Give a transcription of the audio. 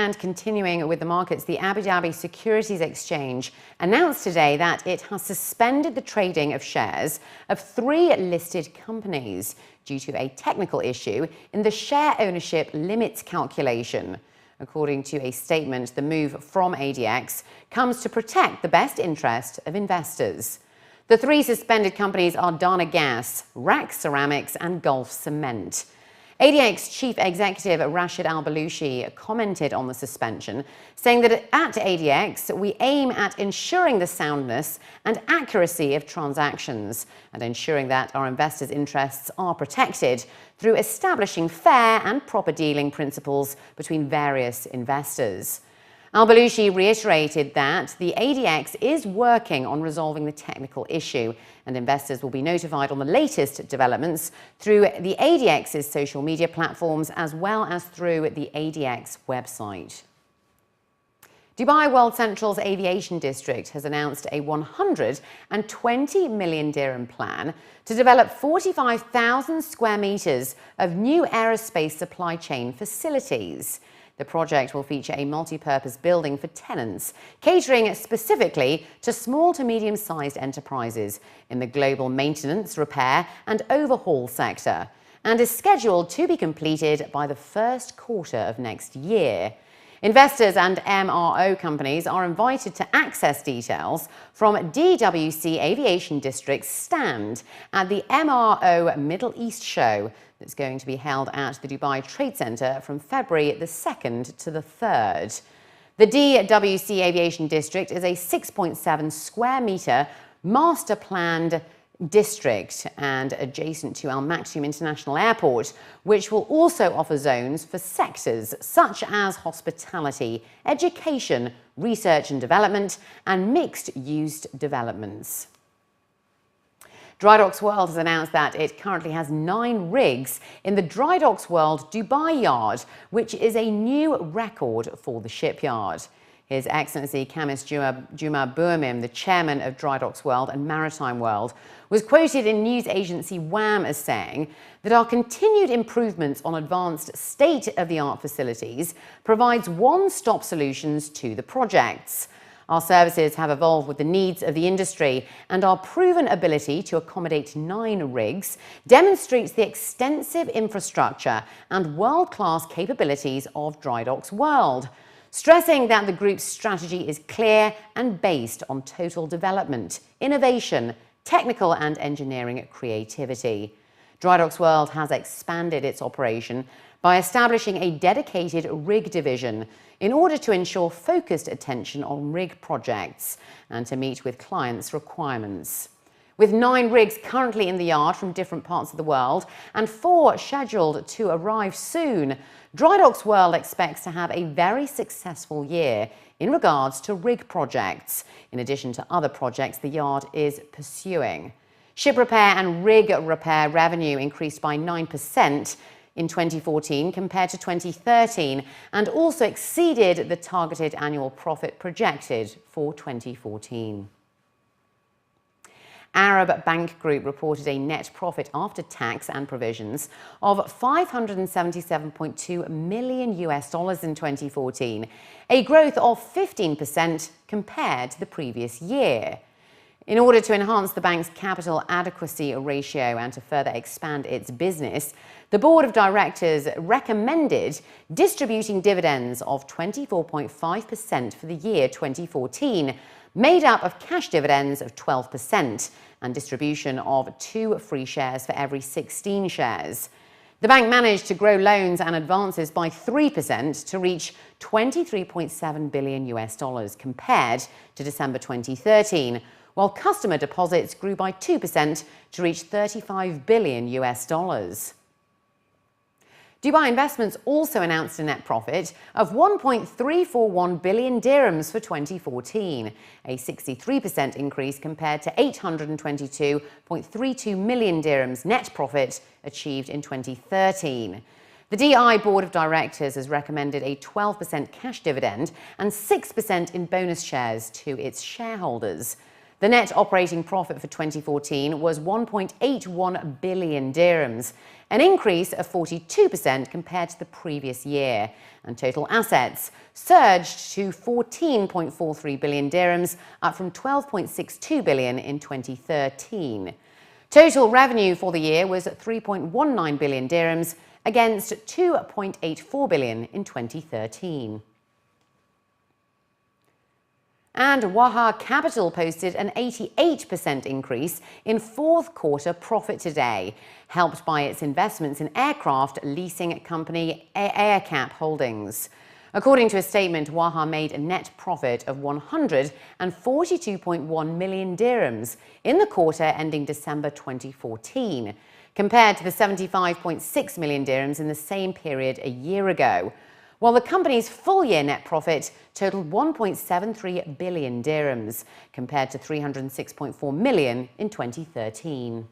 And continuing with the markets, the Abu Dhabi Securities Exchange announced today that it has suspended the trading of shares of 3 listed companies due to a technical issue in the share ownership limits calculation. According to a statement, the move from ADX comes to protect the best interest of investors. The 3 suspended companies are Dana Gas, Rack Ceramics and Gulf Cement. ADX Chief Executive Rashid Al-Balushi commented on the suspension, saying that at ADX, we aim at ensuring the soundness and accuracy of transactions and ensuring that our investors' interests are protected through establishing fair and proper dealing principles between various investors. Al-Balushi reiterated that the ADX is working on resolving the technical issue and investors will be notified on the latest developments through the ADX's social media platforms as well as through the ADX website. Dubai World Central's Aviation District has announced a 120 million dirham plan to develop 45,000 square metres of new aerospace supply chain facilities. The project will feature a multi-purpose building for tenants, catering specifically to small to medium-sized enterprises in the global maintenance, repair and overhaul sector, and is scheduled to be completed by the first quarter of next year. Investors and MRO companies are invited to access details from DWC Aviation District's stand at the MRO Middle East show that's going to be held at the Dubai Trade Centre from February the 2nd to the 3rd. The DWC Aviation District is a 6.7 square metre master planned district and adjacent to Al Maktoum International Airport, which will also offer zones for sectors such as hospitality, education, research and development, and mixed-use developments. Drydocks World has announced that it currently has 9 rigs in the Drydocks World-Dubai yard, which is a new record for the shipyard. His Excellency Kamis Juma Boumim, the chairman of Drydocks World and Maritime World, was quoted in news agency WAM as saying that our continued improvements on advanced state-of-the-art facilities provides one-stop solutions to the projects. Our services have evolved with the needs of the industry, and our proven ability to accommodate 9 rigs demonstrates the extensive infrastructure and world-class capabilities of Drydocks World, stressing that the group's strategy is clear and based on total development, innovation, technical and engineering creativity. Drydocks World has expanded its operation by establishing a dedicated rig division in order to ensure focused attention on rig projects and to meet with clients' requirements. With 9 rigs currently in the yard from different parts of the world and 4 scheduled to arrive soon, Drydocks World expects to have a very successful year in regards to rig projects, in addition to other projects the yard is pursuing. Ship repair and rig repair revenue increased by 9% in 2014 compared to 2013 and also exceeded the targeted annual profit projected for 2014. Arab Bank Group reported a net profit after tax and provisions of $577.2 million in 2014, a growth of 15% compared to the previous year. In order to enhance the bank's capital adequacy ratio and to further expand its business, the Board of Directors recommended distributing dividends of 24.5% for the year 2014, made up of cash dividends of 12% and distribution of 2 free shares for every 16 shares. The bank managed to grow loans and advances by 3% to reach $23.7 billion compared to December 2013, while customer deposits grew by 2% to reach $35 billion. Dubai Investments also announced a net profit of 1.341 billion dirhams for 2014, a 63% increase compared to 822.32 million dirhams net profit achieved in 2013. The DI Board of Directors has recommended a 12% cash dividend and 6% in bonus shares to its shareholders. The net operating profit for 2014 was 1.81 billion dirhams, an increase of 42% compared to the previous year, and total assets surged to 14.43 billion dirhams, up from 12.62 billion in 2013. Total revenue for the year was 3.19 billion dirhams against 2.84 billion in 2013. And Waha Capital posted an 88% increase in fourth quarter profit today, helped by its investments in aircraft leasing company AerCap Holdings. According to a statement, Waha made a net profit of 142.1 million dirhams in the quarter ending December 2014, compared to the 75.6 million dirhams in the same period a year ago, while the company's full-year net profit totaled 1.73 billion dirhams, compared to 306.4 million in 2013.